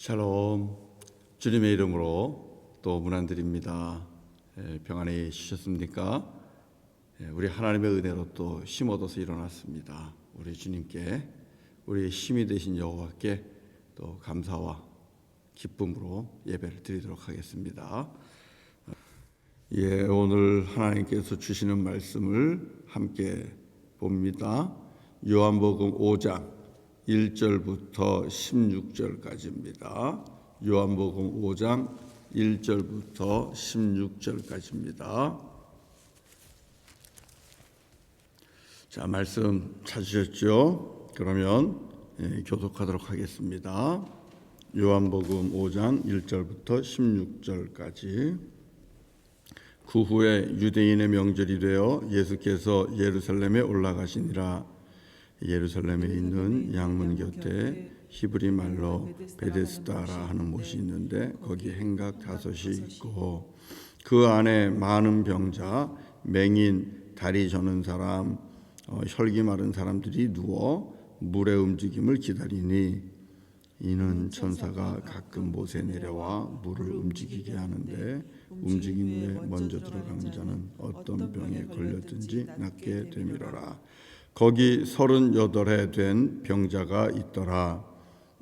샬롬, 주님의 이름으로 또 문안드립니다. 평안히 쉬셨습니까? 우리 하나님의 은혜로 또 힘 얻어서 일어났습니다. 우리 주님께, 우리 힘이 되신 여호와께 또 감사와 기쁨으로 예배를 드리도록 하겠습니다. 오늘 하나님께서 주시는 말씀을 함께 봅니다. 요한복음 5장 1절부터 16절까지입니다. 요한복음 5장 1절부터 16절까지입니다. 자, 말씀 찾으셨죠? 그러면 교독하도록 하겠습니다. 요한복음 5장 1절부터 16절까지. 그 후에 유대인의 명절이 되어 예수께서 예루살렘에 올라가시니라. 예루살렘에 있는 양문 곁에 히브리 말로 베데스다라 하는 못이 있는데 거기 행각 5이 있고 그 안에 많은 병자, 맹인, 다리 저는 사람, 혈기 마른 사람들이 누워 물의 움직임을 기다리니 이는 천사가 가끔 못에 내려와 물을 움직이게 하는데 움직인 후에 먼저 들어가는 자는 어떤 병에 걸렸든지 낫게 되미러라. 거기 38해 된 병자가 있더라.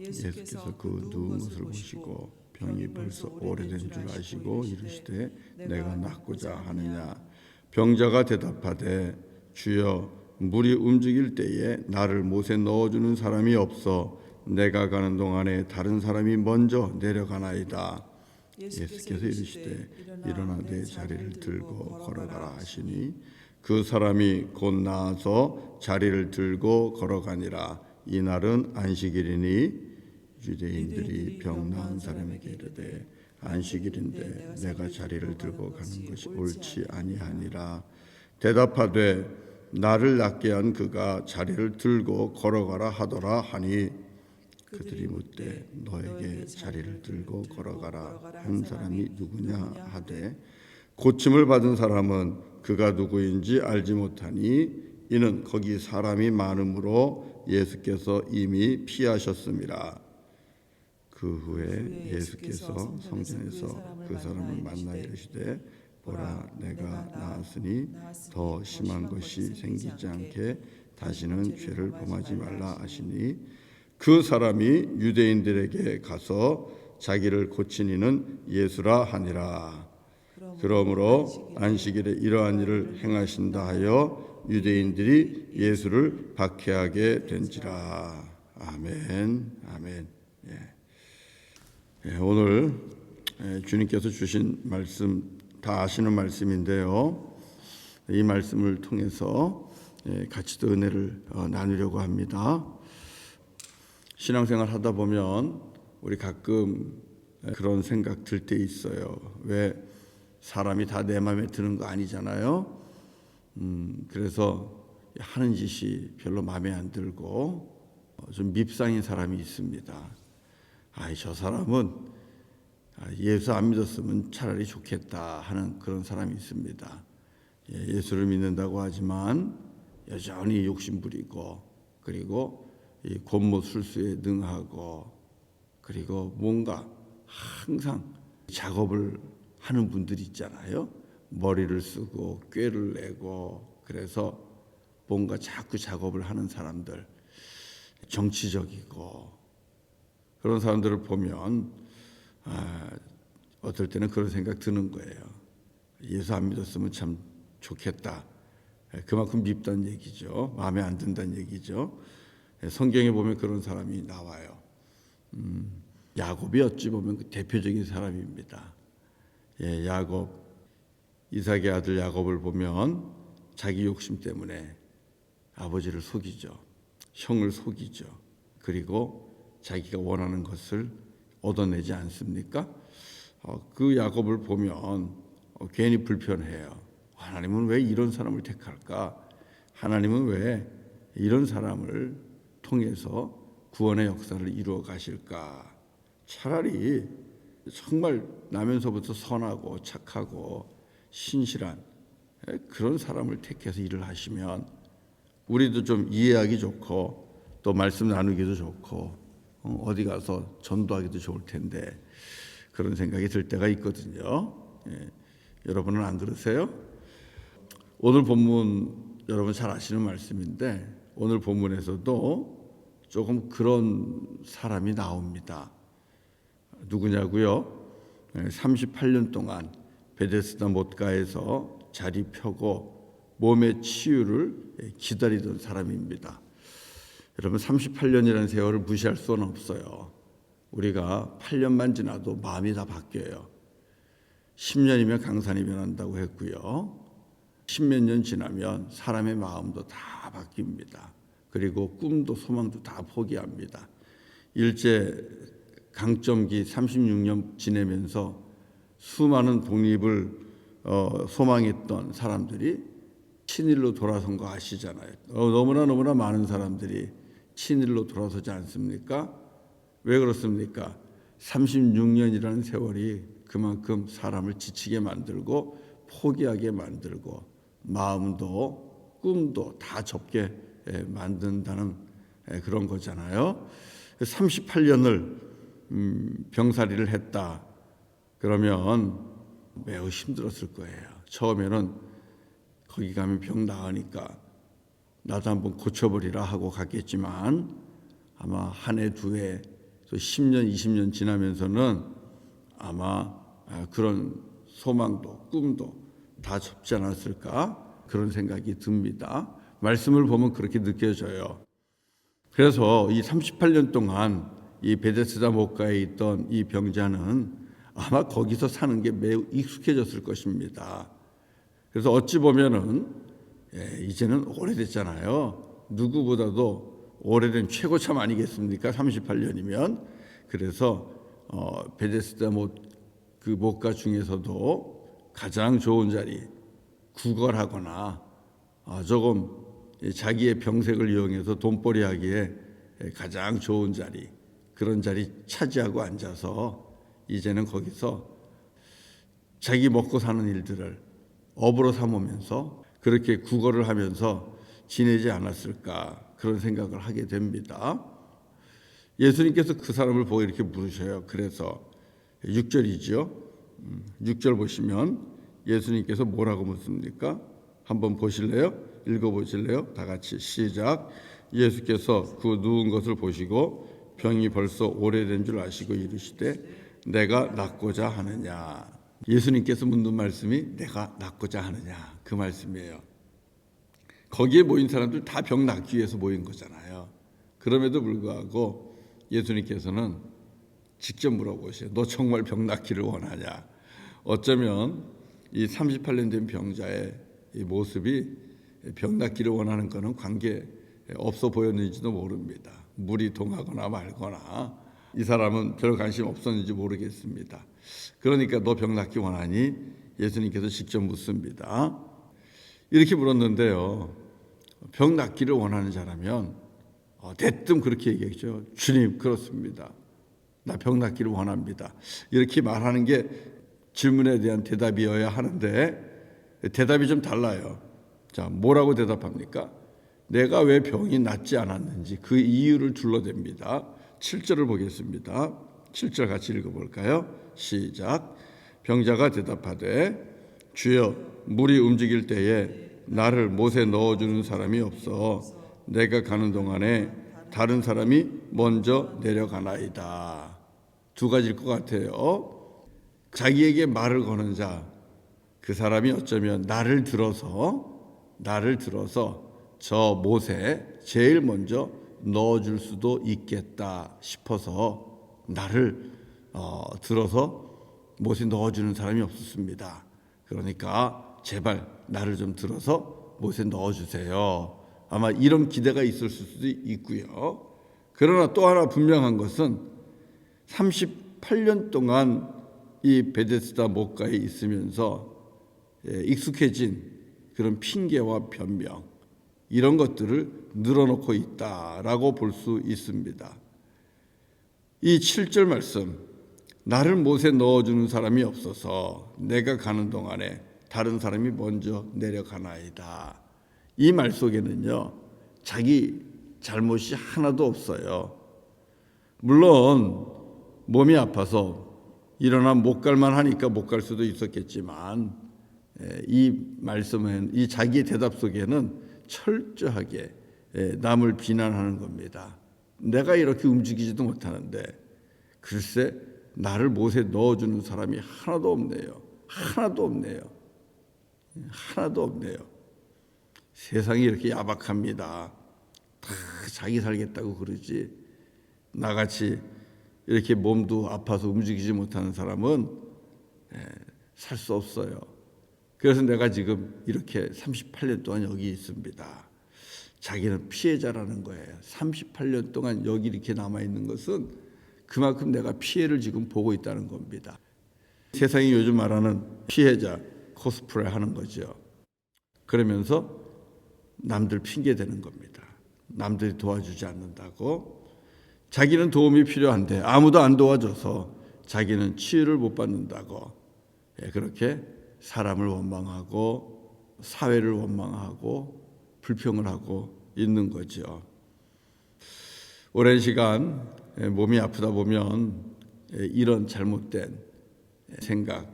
예수께서 그 누운 것을 보시고 병이 벌써 오래된 줄 아시고 이르시되 내가 낫고자 하느냐. 병자가 대답하되 주여 물이 움직일 때에 나를 못에 넣어주는 사람이 없어 내가 가는 동안에 다른 사람이 먼저 내려가나이다. 예수께서 이르시되 일어나 내 자리를 들고 걸어가라 하시니 그 사람이 곧 나아서 자리를 들고 걸어가니라. 이날은 안식일이니 유대인들이 병 나은 사람에게 이르되 안식일인데 내가 자리를 들고 가는 것이 옳지 아니하니라. 대답하되 나를 낫게 한 그가 자리를 들고 걸어가라 하더라 하니 그들이 묻되 너에게 자리를 들고 걸어가라 한 사람이 누구냐 하되 고침을 받은 사람은 그가 누구인지 알지 못하니 이는 거기 사람이 많음으로 예수께서 이미 피하셨음이라. 그 후에 예수께서 성전에서 그 사람을 만나 이르시되 보라 내가 나았으니 더 심한 것이 생기지 않게 다시는 죄를 범하지 말라 하시니 그 사람이 유대인들에게 가서 자기를 고친 이는 예수라 하니라. 그러므로 안식일에 이러한 일을 행하신다 하여 유대인들이 예수를 박해하게 된지라. 아멘. 아멘. 오늘 주님께서 주신 말씀 다 아시는 말씀인데요. 이 말씀을 통해서 같이 또 은혜를 나누려고 합니다. 신앙생활 하다 보면 우리 가끔 그런 생각 들 때 있어요. 왜 사람이 다 내 마음에 드는 거 아니잖아요. 그래서 하는 짓이 별로 마음에 안 들고 좀 밉상인 사람이 있습니다. 저 사람은 예수 안 믿었으면 차라리 좋겠다 하는 그런 사람이 있습니다. 예수를 믿는다고 하지만 여전히 욕심부리고 그리고 이 권모술수에 능하고 그리고 뭔가 항상 작업을 하는 분들이 있잖아요. 머리를 쓰고 꾀를 내고 그래서 뭔가 자꾸 작업을 하는 사람들, 정치적이고 그런 사람들을 보면 어떨 때는 그런 생각 드는 거예요. 예수 안 믿었으면 참 좋겠다. 그만큼 밉다는 얘기죠. 마음에 안 든다는 얘기죠. 성경에 보면 그런 사람이 나와요. 야곱이 어찌 보면 그 대표적인 사람입니다. 야곱, 이삭의 아들 야곱을 보면 자기 욕심 때문에 아버지를 속이죠. 형을 속이죠. 그리고 자기가 원하는 것을 얻어내지 않습니까? 그 야곱을 보면 괜히 불편해요. 하나님은 왜 이런 사람을 택할까? 하나님은 왜 이런 사람을 통해서 구원의 역사를 이루어 가실까? 차라리 정말 나면서부터 선하고 착하고 신실한 그런 사람을 택해서 일을 하시면 우리도 좀 이해하기 좋고 또 말씀 나누기도 좋고 어디 가서 전도하기도 좋을 텐데 그런 생각이 들 때가 있거든요. 여러분은 안 그러세요? 오늘 본문 여러분 잘 아시는 말씀인데 오늘 본문에서도 조금 그런 사람이 나옵니다. 누구냐고요? 38년 동안 베데스다 못가에서 자리 펴고 몸의 치유를 기다리던 사람입니다. 여러분 38년이라는 세월을 무시할 수는 없어요. 우리가 8년만 지나도 마음이 다 바뀌어요. 10년이면 강산이 변한다고 했고요. 10몇 년 지나면 사람의 마음도 다 바뀝니다. 그리고 꿈도 소망도 다 포기합니다. 일제 강점기 36년 지내면서 수많은 독립을 소망했던 사람들이 친일로 돌아선 거 아시잖아요. 너무나 많은 사람들이 친일로 돌아서지 않습니까? 왜 그렇습니까? 36년이라는 세월이 그만큼 사람을 지치게 만들고 포기하게 만들고 마음도 꿈도 다 접게 만든다는 그런 거잖아요. 38년을 병살이를 했다. 그러면 매우 힘들었을 거예요. 처음에는 거기 가면 병 나으니까 나도 한번 고쳐버리라 하고 갔겠지만 아마 한 해, 두 해, 또 10년, 20년 지나면서는 아마 그런 소망도 꿈도 다 접지 않았을까 그런 생각이 듭니다. 말씀을 보면 그렇게 느껴져요. 그래서 이 38년 동안 이 베데스다 못가에 있던 이 병자는 아마 거기서 사는 게 매우 익숙해졌을 것입니다. 그래서 어찌 보면은 이제는 오래됐잖아요. 누구보다도 오래된 최고참 아니겠습니까? 38년이면. 그래서 베데스다 못가 중에서도 가장 좋은 자리, 구걸하거나 조금 자기의 병색을 이용해서 돈벌이하기에 가장 좋은 자리, 그런 자리 차지하고 앉아서 이제는 거기서 자기 먹고 사는 일들을 업으로 삼으면서 그렇게 구걸을 하면서 지내지 않았을까 그런 생각을 하게 됩니다. 예수님께서 그 사람을 보고 이렇게 물으셔요. 그래서 6절이죠. 6절 보시면 예수님께서 뭐라고 묻습니까? 한번 보실래요? 읽어보실래요? 다 같이 시작. 예수께서 그 누운 것을 보시고 병이 벌써 오래된 줄 아시고 이르시되 내가 낫고자 하느냐. 예수님께서 묻는 말씀이 내가 낫고자 하느냐 그 말씀이에요. 거기에 모인 사람들 다 병 낫기 위해서 모인 거잖아요. 그럼에도 불구하고 예수님께서는 직접 물어보세요. 너 정말 병 낫기를 원하냐? 어쩌면 이 38년 된 병자의 이 모습이 병 낫기를 원하는 것은 관계 없어 보였는지도 모릅니다. 물이 동하거나 말거나 이 사람은 별 관심 없었는지 모르겠습니다. 그러니까 너 병 낫기 원하니? 예수님께서 직접 묻습니다. 이렇게 물었는데요. 병 낫기를 원하는 자라면 대뜸 그렇게 얘기했죠. 주님 그렇습니다. 나 병 낫기를 원합니다. 이렇게 말하는 게 질문에 대한 대답이어야 하는데 대답이 좀 달라요. 자, 뭐라고 대답합니까? 내가 왜 병이 낫지 않았는지 그 이유를 둘러댑니다. 7절을 보겠습니다. 7절 같이 읽어볼까요? 시작. 병자가 대답하되 주여 물이 움직일 때에 나를 못에 넣어주는 사람이 없어 내가 가는 동안에 다른 사람이 먼저 내려가나이다. 두 가지일 것 같아요. 자기에게 말을 거는 자, 그 사람이 어쩌면 나를 들어서 저 못에 제일 먼저 넣어줄 수도 있겠다 싶어서 나를 들어서 못에 넣어주는 사람이 없었습니다. 그러니까 제발 나를 좀 들어서 못에 넣어주세요. 아마 이런 기대가 있을 수도 있고요. 그러나 또 하나 분명한 것은 38년 동안 이 베데스다 못가에 있으면서 익숙해진 그런 핑계와 변명 이런 것들을 늘어놓고 있다라고 볼 수 있습니다. 이 7절 말씀 나를 못에 넣어주는 사람이 없어서 내가 가는 동안에 다른 사람이 먼저 내려가나이다. 이 말 속에는요 자기 잘못이 하나도 없어요. 물론 몸이 아파서 일어나 못 갈만 하니까 못 갈 수도 있었겠지만 이 말씀은 이 자기의 대답 속에는 철저하게 남을 비난하는 겁니다. 내가 이렇게 움직이지도 못하는데 글쎄 나를 못에 넣어주는 사람이 하나도 없네요. 하나도 없네요. 하나도 없네요. 세상이 이렇게 야박합니다. 다 자기 살겠다고 그러지. 나같이 이렇게 몸도 아파서 움직이지 못하는 사람은 살 수 없어요. 그래서 내가 지금 이렇게 38년 동안 여기 있습니다. 자기는 피해자라는 거예요. 38년 동안 여기 이렇게 남아있는 것은 그만큼 내가 피해를 지금 보고 있다는 겁니다. 세상이 요즘 말하는 피해자 코스프레 하는 거죠. 그러면서 남들 핑계 대는 겁니다. 남들이 도와주지 않는다고. 자기는 도움이 필요한데 아무도 안 도와줘서 자기는 치유를 못 받는다고. 그렇게 사람을 원망하고 사회를 원망하고 불평을 하고 있는 거죠. 오랜 시간 몸이 아프다 보면 이런 잘못된 생각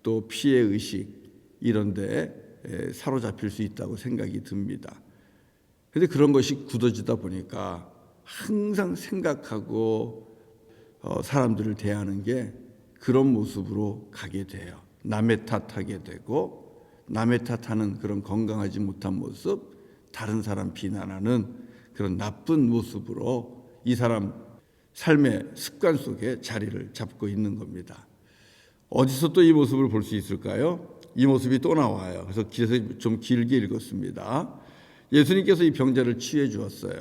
또 피해의식 이런 데에 사로잡힐 수 있다고 생각이 듭니다. 그런데 그런 것이 굳어지다 보니까 항상 생각하고 사람들을 대하는 게 그런 모습으로 가게 돼요. 남의 탓하게 되고 남의 탓하는 그런 건강하지 못한 모습, 다른 사람 비난하는 그런 나쁜 모습으로 이 사람 삶의 습관 속에 자리를 잡고 있는 겁니다. 어디서 또 이 모습을 볼 수 있을까요? 이 모습이 또 나와요. 그래서 길에서 좀 길게 읽었습니다. 예수님께서 이 병자를 치유해 주었어요.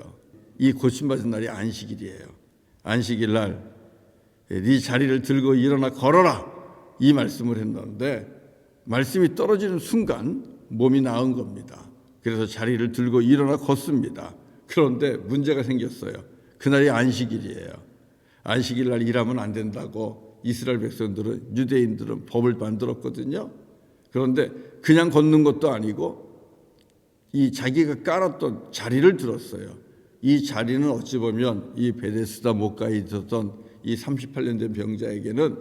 이 고침받은 날이 안식일이에요. 안식일 날 네 자리를 들고 일어나 걸어라 이 말씀을 했는데 말씀이 떨어지는 순간 몸이 나은 겁니다. 그래서 자리를 들고 일어나 걷습니다. 그런데 문제가 생겼어요. 그날이 안식일이에요. 안식일 날 일하면 안 된다고 이스라엘 백성들은 유대인들은 법을 만들었거든요. 그런데 그냥 걷는 것도 아니고 이 자기가 깔았던 자리를 들었어요. 이 자리는 어찌 보면 이 베데스다 못가에 있었던 이 38년 된 병자에게는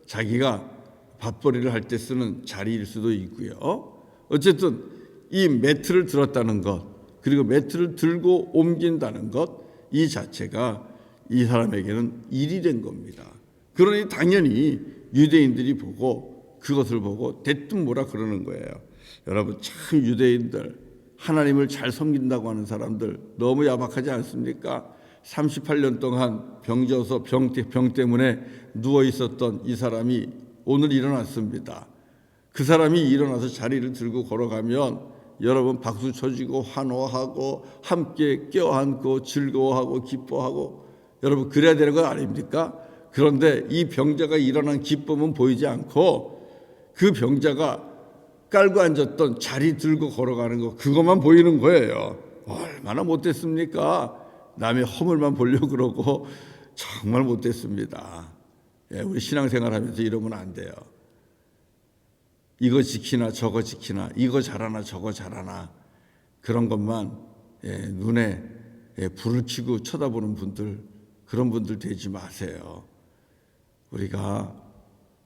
자기가 밥벌이를 할 때 쓰는 자리일 수도 있고요. 어쨌든 이 매트를 들었다는 것 그리고 매트를 들고 옮긴다는 것 이 자체가 이 사람에게는 일이 된 겁니다. 그러니 당연히 유대인들이 보고 그것을 보고 대뜸 뭐라 그러는 거예요. 여러분 참 유대인들 하나님을 잘 섬긴다고 하는 사람들 너무 야박하지 않습니까? 38년 동안 병져서 병 때문에 누워 있었던 이 사람이 오늘 일어났습니다. 그 사람이 일어나서 자리를 들고 걸어가면 여러분 박수 쳐주고 환호하고 함께 껴안고 즐거워하고 기뻐하고 여러분 그래야 되는 거 아닙니까? 그런데 이 병자가 일어난 기쁨은 보이지 않고 그 병자가 깔고 앉았던 자리 들고 걸어가는 거 그것만 보이는 거예요. 얼마나 못됐습니까? 남의 허물만 보려고 그러고 정말 못됐습니다. 우리 신앙생활하면서 이러면 안 돼요. 이거 지키나 저거 지키나 이거 잘하나 저거 잘하나 그런 것만 눈에 불을 켜고 쳐다보는 분들 그런 분들 되지 마세요. 우리가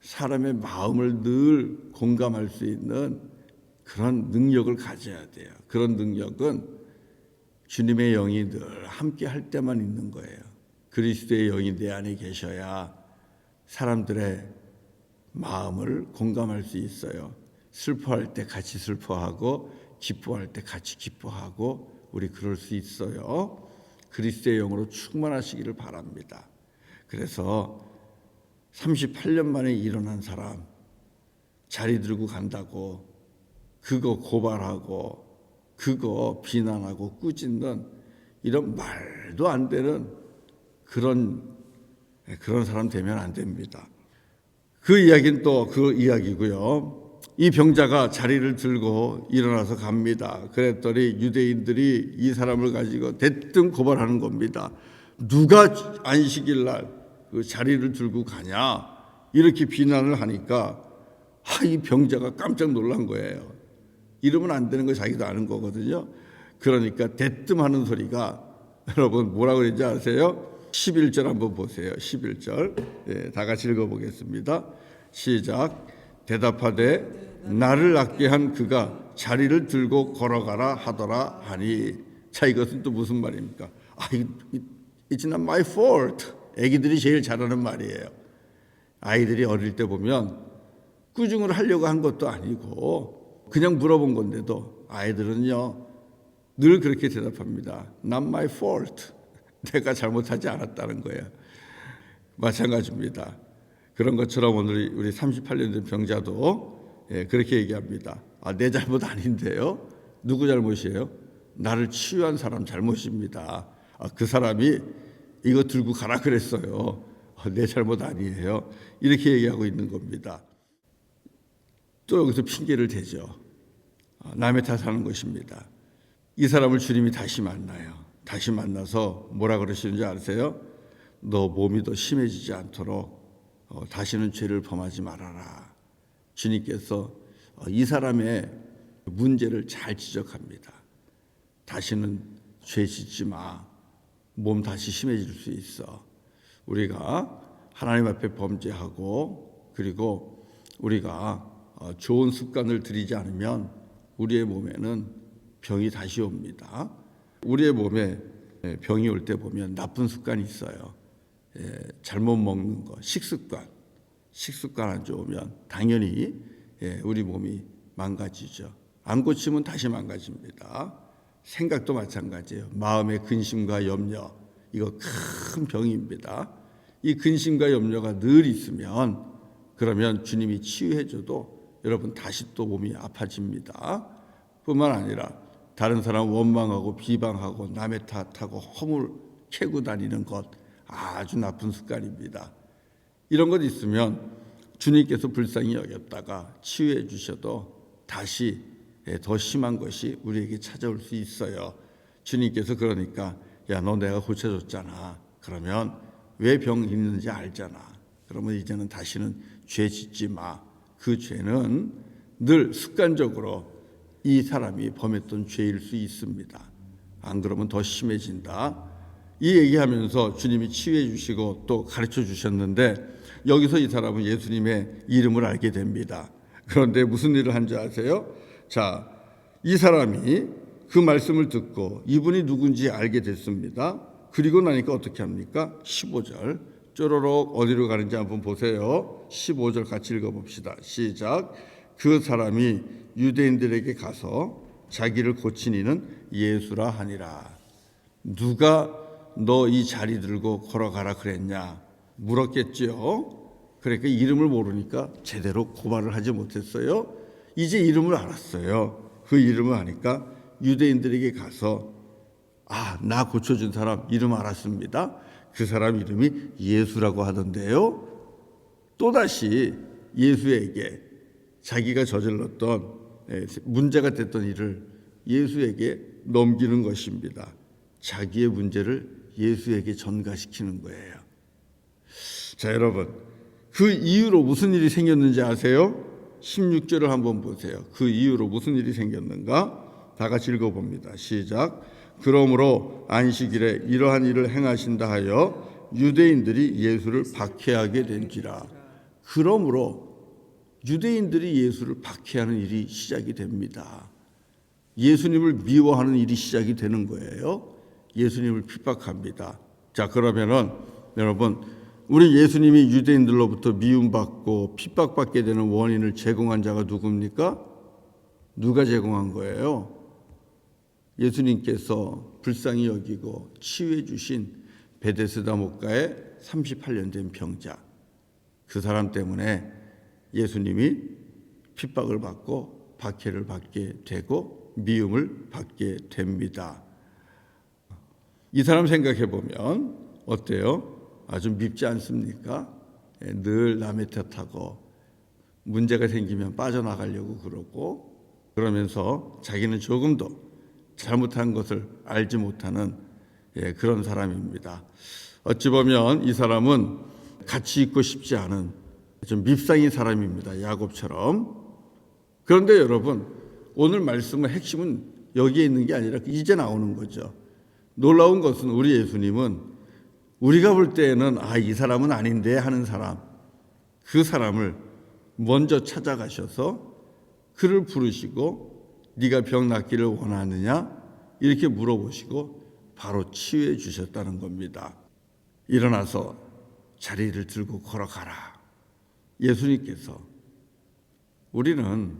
사람의 마음을 늘 공감할 수 있는 그런 능력을 가져야 돼요. 그런 능력은 주님의 영이 늘 함께 할 때만 있는 거예요. 그리스도의 영이 내 안에 계셔야 사람들의 마음을 공감할 수 있어요. 슬퍼할 때 같이 슬퍼하고 기뻐할 때 같이 기뻐하고 우리 그럴 수 있어요. 그리스도의 영으로 충만하시기를 바랍니다. 그래서 38년 만에 일어난 사람 자리 들고 간다고 그거 고발하고 그거 비난하고 꾸짖는 이런 말도 안 되는 그런 사람 되면 안 됩니다. 그 이야기는 또 그 이야기고요. 이 병자가 자리를 들고 일어나서 갑니다. 그랬더니 유대인들이 이 사람을 가지고 대뜸 고발하는 겁니다. 누가 안식일 날 그 자리를 들고 가냐 이렇게 비난을 하니까 이 병자가 깜짝 놀란 거예요. 이러면 안 되는 거 자기도 아는 거거든요. 그러니까 대뜸 하는 소리가 여러분 뭐라고 그러는지 아세요? 11절 한번 보세요. 11절. 다 같이 읽어보겠습니다. 시작. 대답하되 나를 낫게 한 그가 자리를 들고 걸어가라 하더라 하니. 자, 이것은 또 무슨 말입니까? It's not my fault. 애기들이 제일 잘하는 말이에요. 아이들이 어릴 때 보면 꾸중을 하려고 한 것도 아니고 그냥 물어본 건데도 아이들은요 늘 그렇게 대답합니다. Not my fault. 내가 잘못하지 않았다는 거예요. 마찬가지입니다. 그런 것처럼 오늘 우리 38년 된 병자도 그렇게 얘기합니다. 내 잘못 아닌데요. 누구 잘못이에요? 나를 치유한 사람 잘못입니다. 그 사람이 이거 들고 가라 그랬어요. 내 잘못 아니에요. 이렇게 얘기하고 있는 겁니다. 또 여기서 핑계를 대죠. 남의 탓하는 것입니다. 이 사람을 주님이 다시 만나요. 다시 만나서 뭐라 그러시는지 아세요? 너 몸이 더 심해지지 않도록 다시는 죄를 범하지 말아라. 주님께서 이 사람의 문제를 잘 지적합니다. 다시는 죄 짓지 마. 몸 다시 심해질 수 있어. 우리가 하나님 앞에 범죄하고 그리고 우리가 좋은 습관을 들이지 않으면 우리의 몸에는 병이 다시 옵니다. 우리의 몸에 병이 올 때 보면 나쁜 습관이 있어요. 잘못 먹는 거, 식습관 안 좋으면 당연히 우리 몸이 망가지죠. 안 고치면 다시 망가집니다. 생각도 마찬가지예요. 마음의 근심과 염려, 이거 큰 병입니다. 이 근심과 염려가 늘 있으면 그러면 주님이 치유해줘도 여러분 다시 또 몸이 아파집니다. 뿐만 아니라 다른 사람 원망하고 비방하고 남의 탓하고 허물 캐고 다니는 것 아주 나쁜 습관입니다. 이런 것 있으면 주님께서 불쌍히 여겼다가 치유해 주셔도 다시 더 심한 것이 우리에게 찾아올 수 있어요. 주님께서 그러니까 야, 너 내가 고쳐줬잖아. 그러면 왜 병 있는지 알잖아. 그러면 이제는 다시는 죄 짓지 마. 그 죄는 늘 습관적으로 이 사람이 범했던 죄일 수 있습니다. 안 그러면 더 심해진다. 이 얘기하면서 주님이 치유해 주시고 또 가르쳐 주셨는데 여기서 이 사람은 예수님의 이름을 알게 됩니다. 그런데 무슨 일을 한 줄 아세요? 자, 이 사람이 그 말씀을 듣고 이분이 누군지 알게 됐습니다. 그리고 나니까 어떻게 합니까? 15절 쪼로록 어디로 가는지 한번 보세요. 15절 같이 읽어봅시다. 시작. 그 사람이 유대인들에게 가서 자기를 고친 이는 예수라 하니라. 누가 너 이 자리 들고 걸어가라 그랬냐 물었겠지요. 그러니까 이름을 모르니까 제대로 고발을 하지 못했어요. 이제 이름을 알았어요. 그 이름을 아니까 유대인들에게 가서 나 고쳐준 사람 이름 알았습니다. 그 사람 이름이 예수라고 하던데요. 또다시 예수에게 자기가 저질렀던 문제가 됐던 일을 예수에게 넘기는 것입니다. 자기의 문제를 예수에게 전가시키는 거예요. 자, 여러분, 그 이후로 무슨 일이 생겼는지 아세요? 16절을 한번 보세요. 그 이후로 무슨 일이 생겼는가? 다 같이 읽어봅니다. 시작. 그러므로 안식일에 이러한 일을 행하신다 하여 유대인들이 예수를 박해하게 된지라. 그러므로 유대인들이 예수를 박해하는 일이 시작이 됩니다. 예수님을 미워하는 일이 시작이 되는 거예요. 예수님을 핍박합니다. 자, 그러면은 여러분, 우리 예수님이 유대인들로부터 미움받고 핍박받게 되는 원인을 제공한 자가 누굽니까? 누가 제공한 거예요? 예수님께서 불쌍히 여기고 치유해 주신 베데스다 목가의 38년 된 병자. 그 사람 때문에 예수님이 핍박을 받고 박해를 받게 되고 미움을 받게 됩니다. 이 사람 생각해 보면 어때요? 아주 밉지 않습니까? 늘 남의 탓하고 문제가 생기면 빠져나가려고 그러고 그러면서 자기는 조금도 잘못한 것을 알지 못하는 그런 사람입니다. 어찌 보면 이 사람은 같이 있고 싶지 않은 좀 밉상인 사람입니다. 야곱처럼. 그런데 여러분, 오늘 말씀의 핵심은 여기에 있는 게 아니라 이제 나오는 거죠. 놀라운 것은 우리 예수님은 우리가 볼 때에는 이 사람은 아닌데 하는 사람, 그 사람을 먼저 찾아가셔서 그를 부르시고 네가 병 낫기를 원하느냐 이렇게 물어보시고 바로 치유해 주셨다는 겁니다. 일어나서 자리를 들고 걸어가라. 예수님께서. 우리는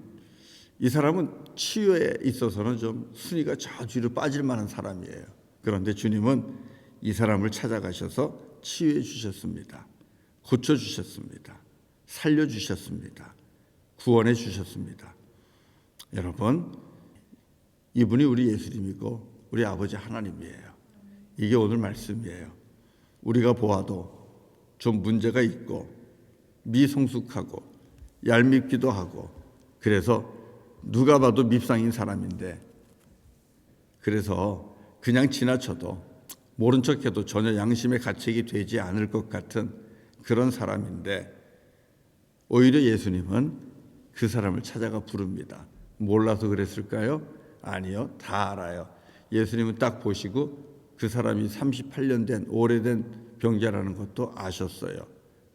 이 사람은 치유에 있어서는 좀 순위가 저 뒤로 빠질 만한 사람이에요. 그런데 주님은 이 사람을 찾아가셔서 치유해 주셨습니다. 고쳐 주셨습니다. 살려 주셨습니다. 구원해 주셨습니다. 여러분, 이분이 우리 예수님이고 우리 아버지 하나님이에요. 이게 오늘 말씀이에요. 우리가 보아도 좀 문제가 있고 미성숙하고 얄밉기도 하고 그래서 누가 봐도 밉상인 사람인데 그래서 그냥 지나쳐도 모른 척해도 전혀 양심의 가책이 되지 않을 것 같은 그런 사람인데 오히려 예수님은 그 사람을 찾아가 부릅니다. 몰라서 그랬을까요? 아니요. 다 알아요. 예수님은 딱 보시고 그 사람이 38년 된 오래된 병자라는 것도 아셨어요.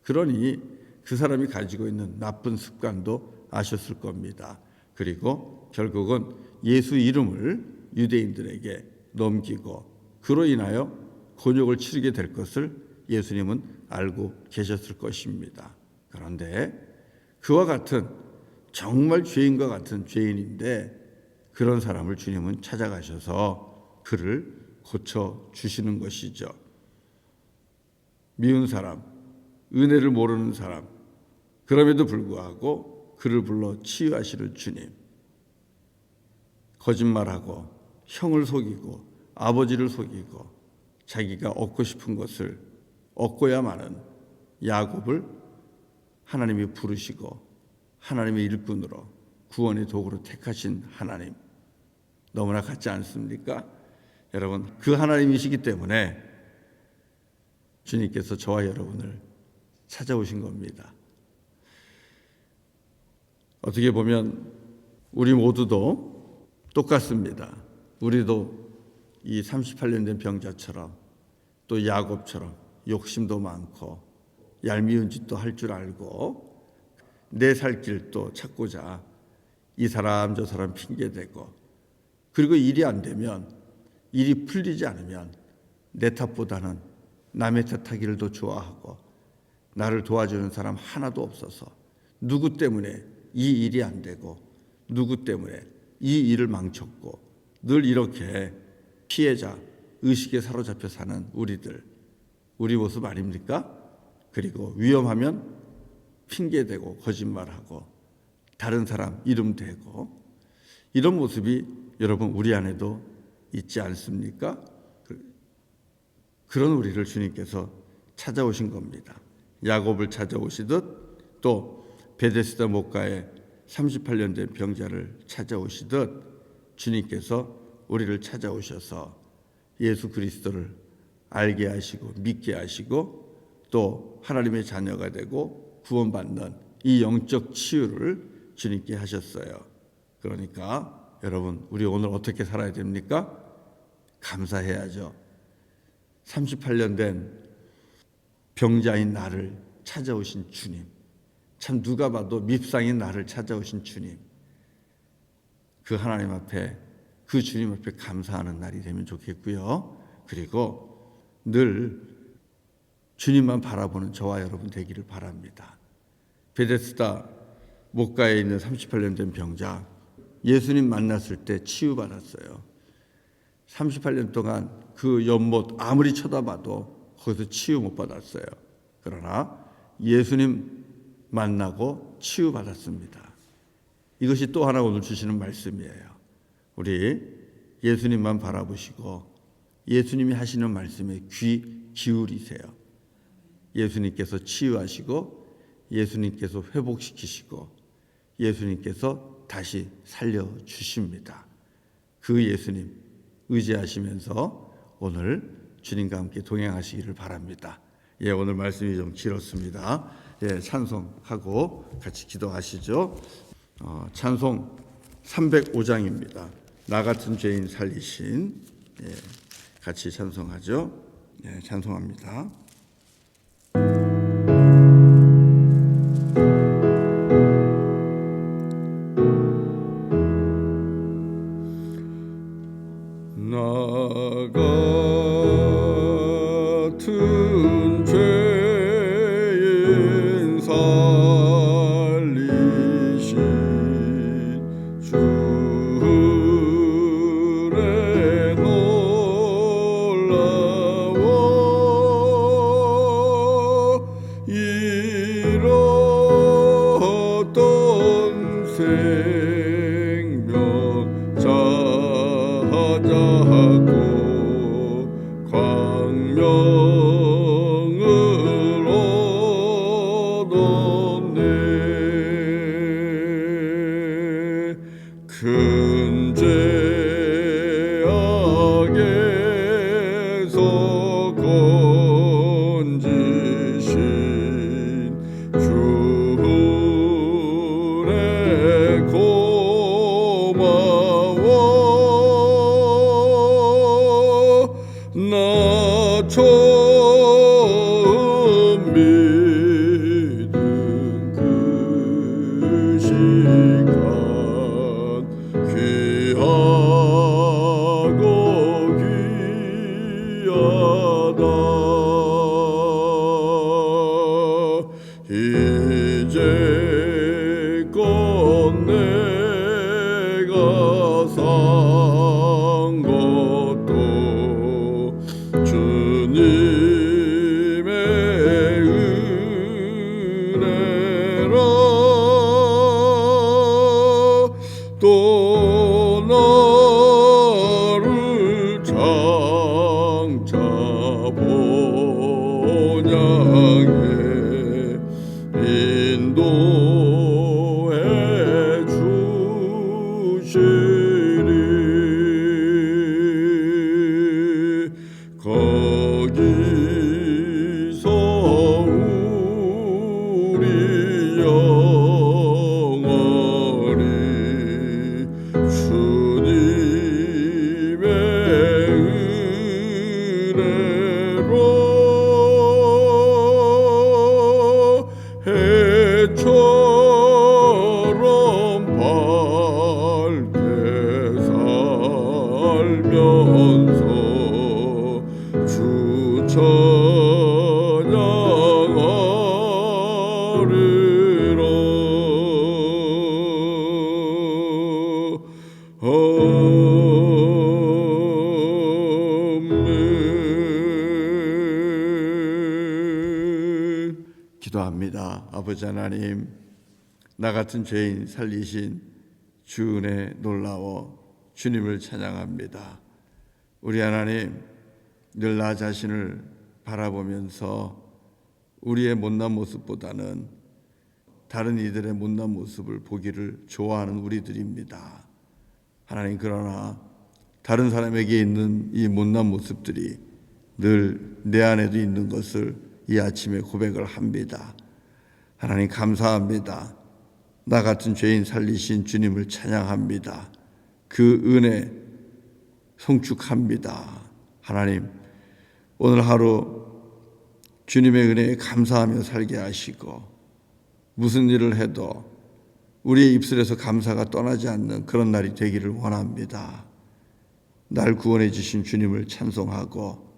그러니 그 사람이 가지고 있는 나쁜 습관도 아셨을 겁니다. 그리고 결국은 예수 이름을 유대인들에게 넘기고 그로 인하여 곤욕을 치르게 될 것을 예수님은 알고 계셨을 것입니다. 그런데 그와 같은 정말 죄인과 같은 죄인인데 그런 사람을 주님은 찾아가셔서 그를 고쳐주시는 것이죠. 미운 사람, 은혜를 모르는 사람, 그럼에도 불구하고 그를 불러 치유하시는 주님. 거짓말하고 형을 속이고 아버지를 속이고 자기가 얻고 싶은 것을 얻고야마는 야곱을 하나님이 부르시고 하나님의 일꾼으로 구원의 도구로 택하신 하나님. 너무나 같지 않습니까? 여러분, 그 하나님이시기 때문에 주님께서 저와 여러분을 찾아오신 겁니다. 어떻게 보면 우리 모두도 똑같습니다. 우리도 이 38년 된 병자처럼 또 야곱처럼 욕심도 많고 얄미운 짓도 할 줄 알고 내 살 길도 찾고자 이 사람 저 사람 핑계대고 그리고 일이 안 되면 일이 풀리지 않으면 내 탓보다는 남의 탓하기를 더 좋아하고 나를 도와주는 사람 하나도 없어서 누구 때문에 이 일이 안 되고 누구 때문에 이 일을 망쳤고 늘 이렇게 피해자 의식에 사로잡혀 사는 우리 모습 아닙니까? 그리고 위험하면 핑계대고 거짓말하고 다른 사람 이름 대고 이런 모습이 여러분 우리 안에도 있지 않습니까? 그런 우리를 주님께서 찾아오신 겁니다. 야곱을 찾아오시듯 또 베데스다 목가에 38년 된 병자를 찾아오시듯 주님께서 우리를 찾아오셔서 예수 그리스도를 알게 하시고 믿게 하시고 또 하나님의 자녀가 되고 구원받는 이 영적 치유를 주님께 하셨어요. 그러니까 여러분 우리 오늘 어떻게 살아야 됩니까? 감사해야죠. 38년 된 병자인 나를 찾아오신 주님, 참 누가 봐도 밉상인 나를 찾아오신 주님, 그 하나님 앞에 그 주님 앞에 감사하는 날이 되면 좋겠고요. 그리고 늘 주님만 바라보는 저와 여러분 되기를 바랍니다. 베데스다 목가에 있는 38년 된 병자, 예수님 만났을 때 치유받았어요. 38년 동안 그 연못 아무리 쳐다봐도 거기서 치유 못 받았어요. 그러나 예수님 만나고 치유받았습니다. 이것이 또 하나 오늘 주시는 말씀이에요. 우리 예수님만 바라보시고 예수님이 하시는 말씀에 귀 기울이세요. 예수님께서 치유하시고 예수님께서 회복시키시고 예수님께서 다시 살려주십니다. 그 예수님 의지하시면서 오늘 주님과 함께 동행하시기를 바랍니다. 오늘 말씀이 좀 길었습니다. 찬송하고 같이 기도하시죠. 찬송 305장입니다. 나 같은 죄인 살리신 같이 찬송하죠. 찬송합니다. 나 같은 죄인 살리신 주의 놀라워 잃었던 생명 찾아고 광명을 얻었네. 큰 죄악에서 건지신 주의 고마워. 나 처음 믿은 그 시간 귀하고 귀하다. 이제껏 내가 산 것도 주님의 은혜라. 또 나를 장차 본향에 인도해 주시리. 거기서 우리 영원히 주님의 은혜로 해처럼 밝게 살면서 주 찬양하리라. 아멘. 기도합니다. 아버지 하나님, 나 같은 죄인 살리신 주 은혜 놀라워 주님을 찬양합니다. 우리 하나님, 늘 나 자신을 바라보면서 우리의 못난 모습보다는 다른 이들의 못난 모습을 보기를 좋아하는 우리들입니다. 하나님, 그러나 다른 사람에게 있는 이 못난 모습들이 늘 내 안에도 있는 것을 이 아침에 고백을 합니다. 하나님, 감사합니다. 나 같은 죄인 살리신 주님을 찬양합니다. 그 은혜 송축합니다. 하나님, 오늘 하루 주님의 은혜에 감사하며 살게 하시고 무슨 일을 해도 우리의 입술에서 감사가 떠나지 않는 그런 날이 되기를 원합니다. 날 구원해 주신 주님을 찬송하고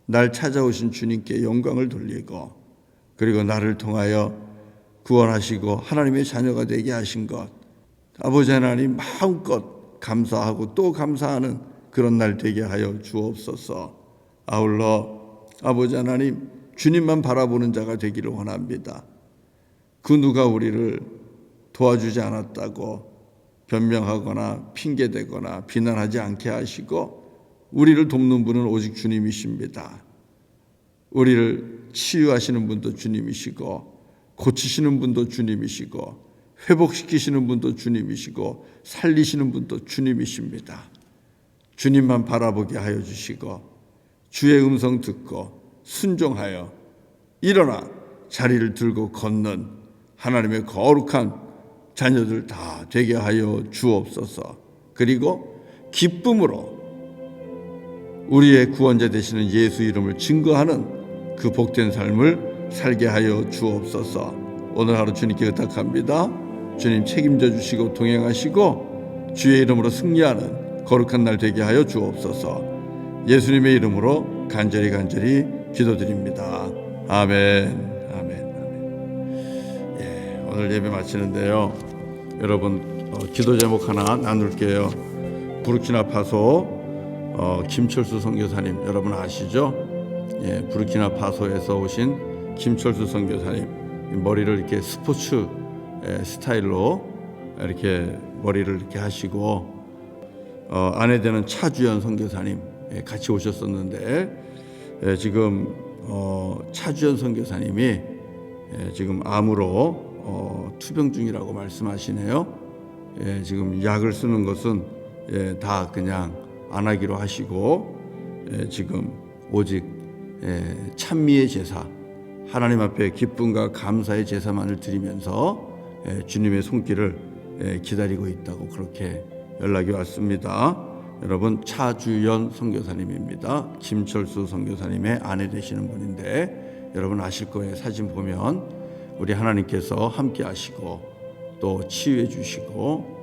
날 찾아오신 주님께 영광을 돌리고 그리고 나를 통하여 구원하시고 하나님의 자녀가 되게 하신 것, 아버지 하나님 마음껏 감사하고 또 감사하는 그런 날 되게 하여 주옵소서. 아울러 아버지 하나님, 주님만 바라보는 자가 되기를 원합니다. 그 누가 우리를 도와주지 않았다고 변명하거나 핑계대거나 비난하지 않게 하시고 우리를 돕는 분은 오직 주님이십니다. 우리를 치유하시는 분도 주님이시고 고치시는 분도 주님이시고 회복시키시는 분도 주님이시고 살리시는 분도 주님이십니다. 주님만 바라보게 하여 주시고 주의 음성 듣고 순종하여 일어나 자리를 들고 걷는 하나님의 거룩한 자녀들 다 되게 하여 주옵소서. 그리고 기쁨으로 우리의 구원자 되시는 예수 이름을 증거하는 그 복된 삶을 살게 하여 주옵소서. 오늘 하루 주님께 의탁합니다. 주님 책임져 주시고 동행하시고 주의 이름으로 승리하는 거룩한 날 되게 하여 주옵소서. 예수님의 이름으로 간절히 기도드립니다. 아멘. 오늘 예배 마치는데요. 여러분 기도 제목 하나 나눌게요. 부르키나파소 김철수 선교사님 여러분 아시죠? 부르키나파소에서 오신 김철수 선교사님 머리를 이렇게 스포츠 스타일로 이렇게 머리를 이렇게 하시고 아내 되는 차주연 선교사님 같이 오셨었는데 지금 차주연 선교사님이 지금 암으로 투병 중이라고 말씀하시네요. 지금 약을 쓰는 것은 다 그냥 안 하기로 하시고 지금 오직 찬미의 제사, 하나님 앞에 기쁨과 감사의 제사만을 드리면서 주님의 손길을 기다리고 있다고 그렇게 연락이 왔습니다. 여러분 차주연 선교사님입니다. 김철수 선교사님의 아내 되시는 분인데 여러분 아실 거예요. 사진 보면 우리 하나님께서 함께 하시고 또 치유해 주시고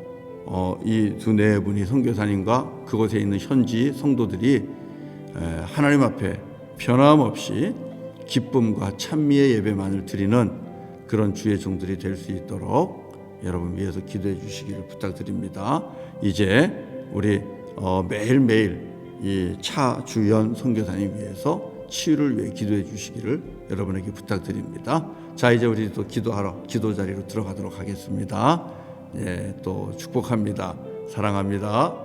이 두 네 분이 선교사님과 그곳에 있는 현지 성도들이 하나님 앞에 변함없이 기쁨과 찬미의 예배만을 드리는 그런 주의 종들이 될 수 있도록 여러분 위해서 기도해 주시기를 부탁드립니다. 이제 우리 매일매일 이 차주연 선교사님 위해서 치유를 위해 기도해 주시기를 여러분에게 부탁드립니다. 자, 이제 우리 또 기도하러 기도 자리로 들어가도록 하겠습니다. 또 축복합니다. 사랑합니다.